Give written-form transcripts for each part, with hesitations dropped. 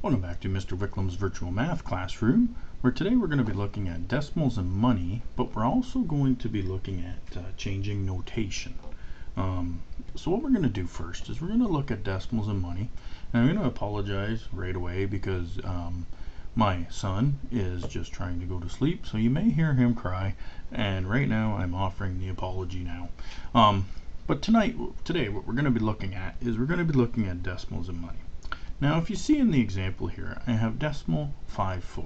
Welcome back to Mr. Wicklam's Virtual Math Classroom, where today we're going to be looking at decimals and money, but we're also going to be looking at changing notation. So what we're going to do first is we're going to look at decimals and money, and I'm going to apologize right away because my son is just trying to go to sleep, so you may hear him cry, and right now I'm offering the apology now. But today what we're going to be looking at is we're going to be looking at decimals and money. Now, if you see in the example here, I have decimal 5-4,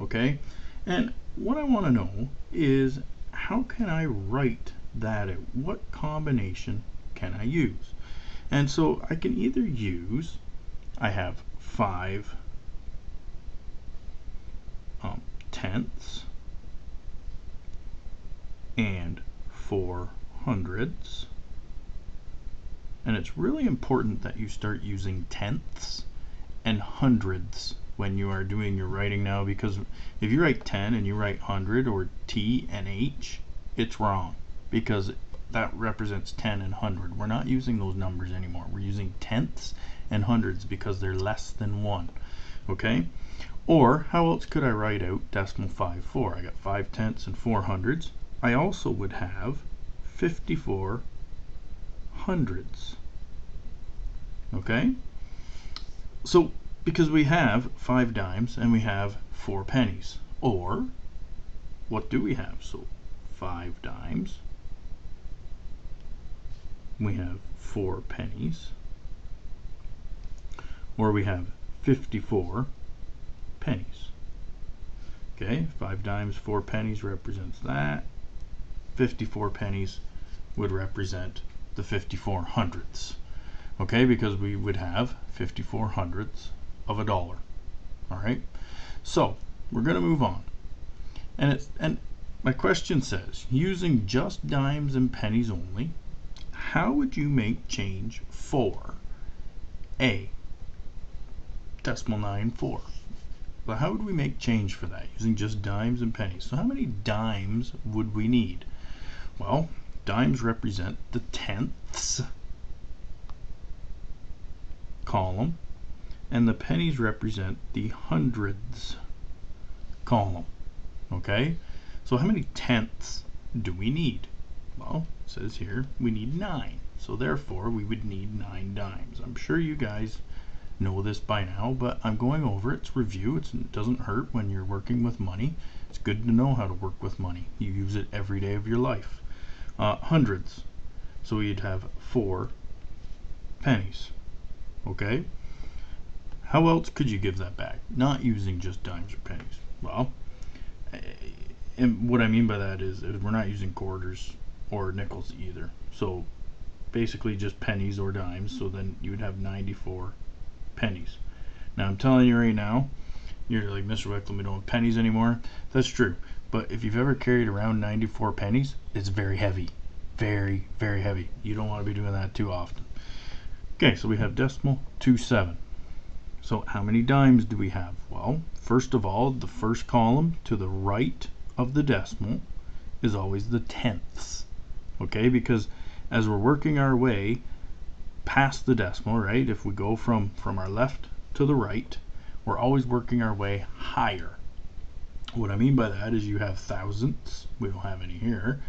okay? And what I want to know is how can I write that out? What combination can I use? And so I can either use, I have 5 tenths and 4 hundredths. And it's really important that you start using tenths and hundredths when you are doing your writing now, because if you write 10 and you write 100 or T and H, it's wrong because that represents 10 and 100. We're not using those numbers anymore. We're using tenths and hundreds because they're less than 1. Okay? Or how else could I write out decimal 5-4? I got 5 tenths and 4 hundredths. I also would have 54 hundredths. Okay? So because we have 5 dimes and we have 4 pennies, or what do we have? So 5 dimes, we have 4 pennies, or we have 54 pennies. Okay, 5 dimes, 4 pennies represents that. 54 pennies would represent the 54 hundredths. Okay, because we would have 54 hundredths of a dollar. All right, so we're going to move on. And my question says, using just dimes and pennies only, how would you make change for a decimal 9-4? Well, how would we make change for that using just dimes and pennies? So how many dimes would we need? Well, dimes represent the tenths column, and the pennies represent the hundredths column. Okay, so how many tenths do we need? Well, it says here we need 9, so therefore we would need 9 dimes. I'm sure you guys know this by now, but I'm going over it. It's review. It doesn't hurt when you're working with money. It's good to know how to work with money. You use it every day of your life. Hundredths, so you'd have 4 pennies. Okay, how else could you give that back, not using just dimes or pennies? Well, and what I mean by that is we're not using quarters or nickels either, so basically just pennies or dimes. So then you would have 94 pennies. Now I'm telling you right now, you're like, Mr. Wickham, we don't have pennies anymore. That's true, but if you've ever carried around 94 pennies, it's very heavy, very, very heavy. You don't want to be doing that too often. Okay, so we have decimal 27. So how many dimes do we have? Well, first of all, the first column to the right of the decimal is always the tenths. Okay, because as we're working our way past the decimal, right, if we go from our left to the right, we're always working our way higher. What I mean by that is you have thousandths, we don't have any here,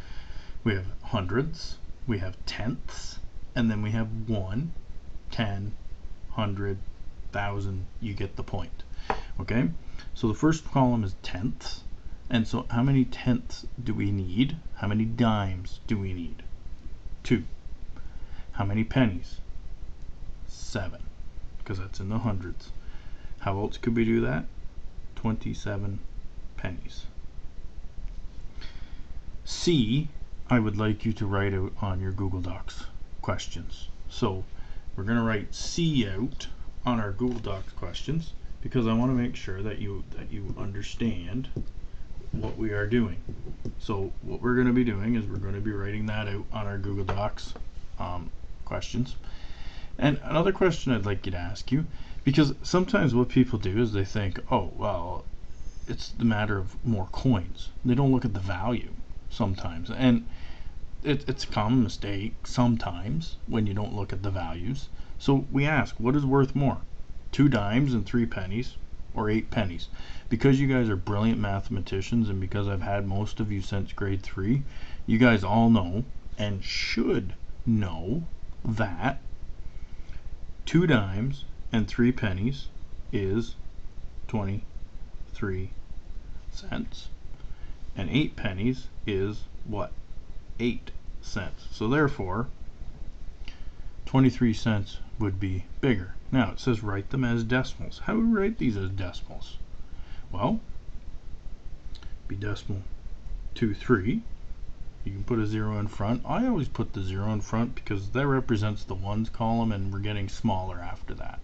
we have hundredths, we have tenths, and then we have 1, 10, 100, 1,000, you get the point. Okay, so the first column is tenths, and so how many tenths do we need? How many dimes do we need? 2. How many pennies? 7, because that's in the hundreds. How else could we do that? 27 pennies. C, I would like you to write out on your Google Docs questions. So we're going to write C out on our Google Docs questions because I want to make sure that you understand what we are doing. So what we're going to be doing is we're going to be writing that out on our Google Docs questions. And another question I'd like you to ask you, because sometimes what people do is they think, oh, well, it's the matter of more coins. They don't look at the value sometimes, and it's a common mistake sometimes when you don't look at the values. So we ask, what is worth more, 2 dimes and 3 pennies, or 8 pennies. Because you guys are brilliant mathematicians, and because I've had most of you since grade 3, you guys all know and should know that 2 dimes and 3 pennies is 23 cents, and 8 pennies is what? 8 cents. So therefore 23 cents would be bigger. Now it says write them as decimals. How do we write these as decimals? Well, be decimal 23. You can put a 0 in front. I always put the 0 in front because that represents the ones column, and we're getting smaller after that.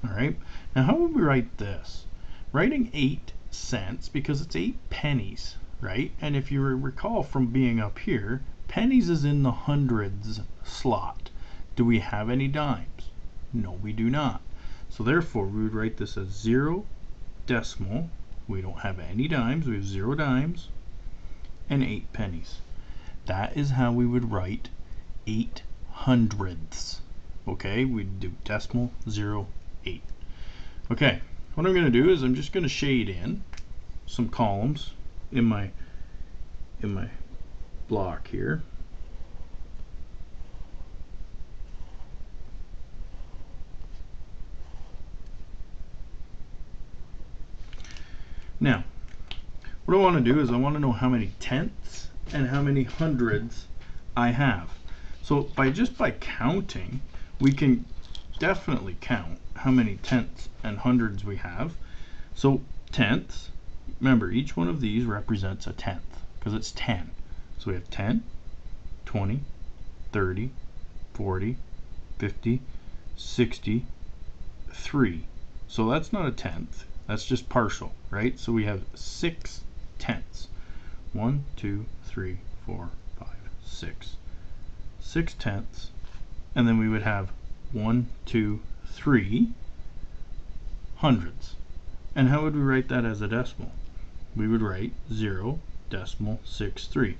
Alright, now how would we write this? Writing 8 cents, because it's 8 pennies, right? And if you recall from being up here, pennies is in the hundreds slot. Do we have any dimes? No, we do not. So therefore we would write this as 0 decimal. We don't have any dimes, we have 0 dimes and 8 pennies. That is how we would write 8 hundredths. Okay, we'd do decimal 0, 8. Okay, what I'm going to do is I'm just going to shade in some columns in my block here. Now, what I want to do is I want to know how many tenths and how many hundredths I have. So just by counting, we can definitely count how many tenths and hundreds we have. So tenths, remember each one of these represents a tenth because it's 10. So we have 10, 20, 30, 40, 50, 60, 3. So that's not a tenth. That's just partial, right? So we have 6 tenths. 1, 2, 3, 4, 5, 6. 6 tenths. And then we would have 1, 2, 3 hundredths. And how would we write that as a decimal? We would write 0.63. A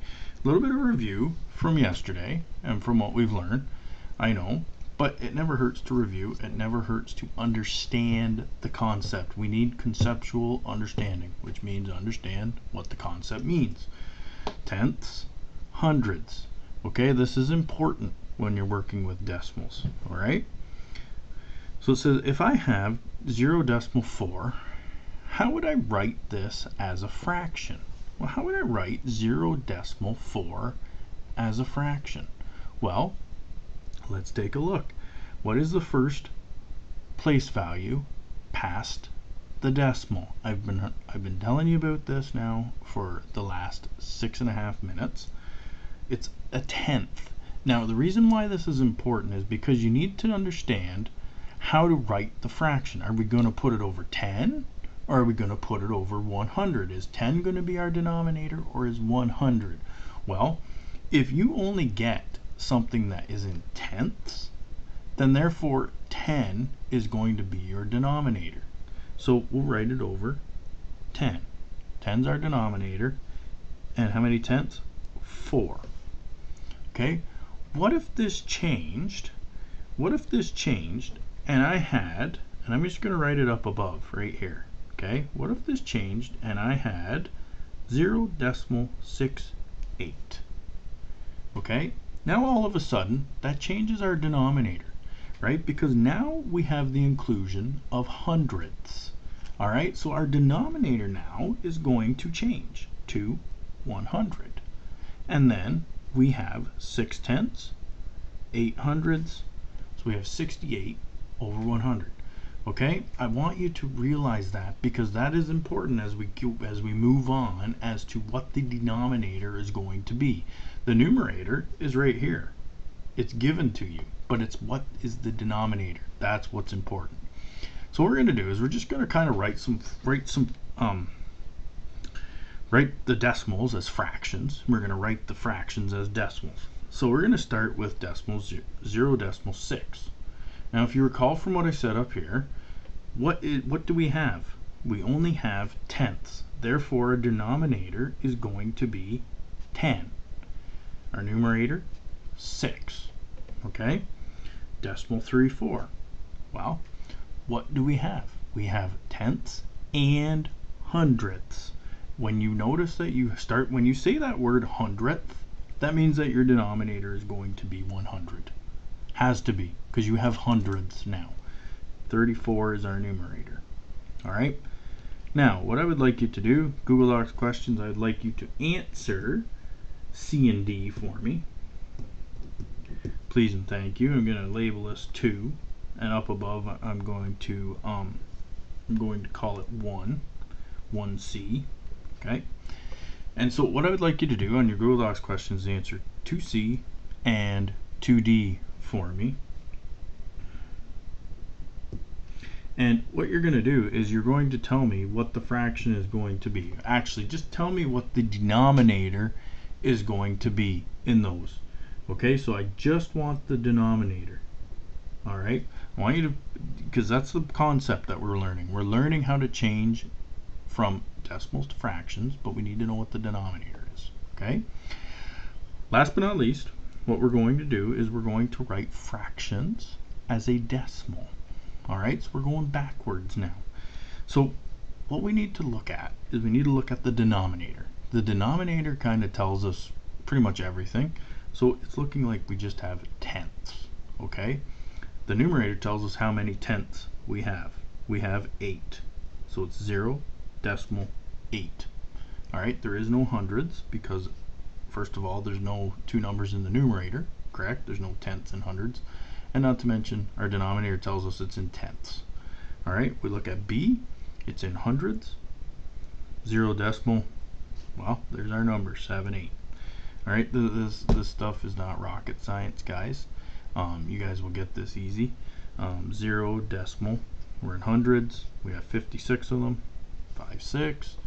little bit of review from yesterday and from what we've learned, I know. But it never hurts to review. It never hurts to understand the concept. We need conceptual understanding, which means understand what the concept means. Tenths, hundredths. Okay, this is important when you're working with decimals. All right. So it says if I have 0.4, how would I write this as a fraction? Well, how would I write 0.4 as a fraction? Well, let's take a look. What is the first place value past the decimal? I've been telling you about this now for the last 6.5 minutes. It's a tenth. Now the reason why this is important is because you need to understand how to write the fraction. Are we going to put it over 10 or are we going to put it over 100? Is 10 going to be our denominator or is 100? Well, if you only get something that is in tenths, then therefore 10 is going to be your denominator. So we'll write it over 10. 10's our denominator. And how many tenths? 4. Okay, what if this changed? What if this changed and I had, and I'm just going to write it up above right here. Okay, what if this changed and I had 0.68? Okay, now all of a sudden that changes our denominator, right? Because now we have the inclusion of hundredths. All right, so our denominator now is going to change to 100. And then we have 6 tenths, 8 hundredths, so we have 68 over 100. Okay, I want you to realize that because that is important as we move on as to what the denominator is going to be. The numerator is right here. It's given to you, but it's what is the denominator. That's what's important. So what we're going to do is we're just going to kind of write the decimals as fractions. We're going to write the fractions as decimals. So we're going to start with decimals 0.6. Now if you recall from what I said up here, what do we have? We only have tenths. Therefore our denominator is going to be 10. Our numerator 6. Okay? Decimal 3/4. Well, what do we have? We have tenths and hundredths. When you notice that when you say that word hundredth, that means that your denominator is going to be 100. Has to be, because you have hundredths now. 34 is our numerator. All right. Now, what I would like you to do, Google Docs questions, I would like you to answer C and D for me. Please and thank you. I'm going to label this 2, and up above I'm going to call it 1C. Okay. And so what I would like you to do on your Google Docs questions is answer 2C and 2D for me. And what you're going to do is you're going to tell me what the fraction is going to be. Actually, just tell me what the denominator is going to be in those. Okay, so I just want the denominator. All right, I want you to, because that's the concept that we're learning. We're learning how to change from decimals to fractions, but we need to know what the denominator is. Okay. Last but not least, what we're going to do is we're going to write fractions as a decimal. All right, so we're going backwards now. So what we need to look at is we need to look at the denominator. The denominator kind of tells us pretty much everything. So it's looking like we just have tenths. Okay. The numerator tells us how many tenths we have. We have 8. So it's 0 decimal 8. All right, there is no hundreds because, first of all, there's no two numbers in the numerator, correct? There's no tenths and hundreds. And not to mention, our denominator tells us it's in tenths. All right, we look at B, it's in hundreds. 0 decimal, well, there's our number, 7, 8. All right, this stuff is not rocket science, guys. You guys will get this easy. 0 decimal, we're in hundreds. We have 56 of them. 5, 6.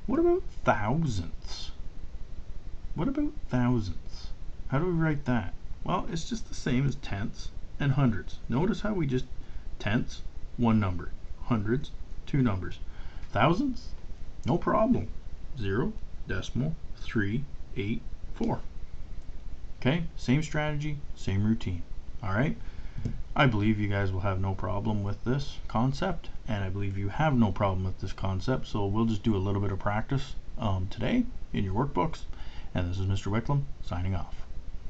What about thousandths? What about thousandths? How do we write that? Well, it's just the same as tenths and hundreds. Notice how we just tenths, one number. Hundreds, two numbers. Thousandths, no problem. 0 decimal 3, 8, 4. Okay, same strategy, same routine. All right. I believe you guys will have no problem with this concept, and I believe you have no problem with this concept, so we'll just do a little bit of practice today in your workbooks. And this is Mr. Wicklum signing off.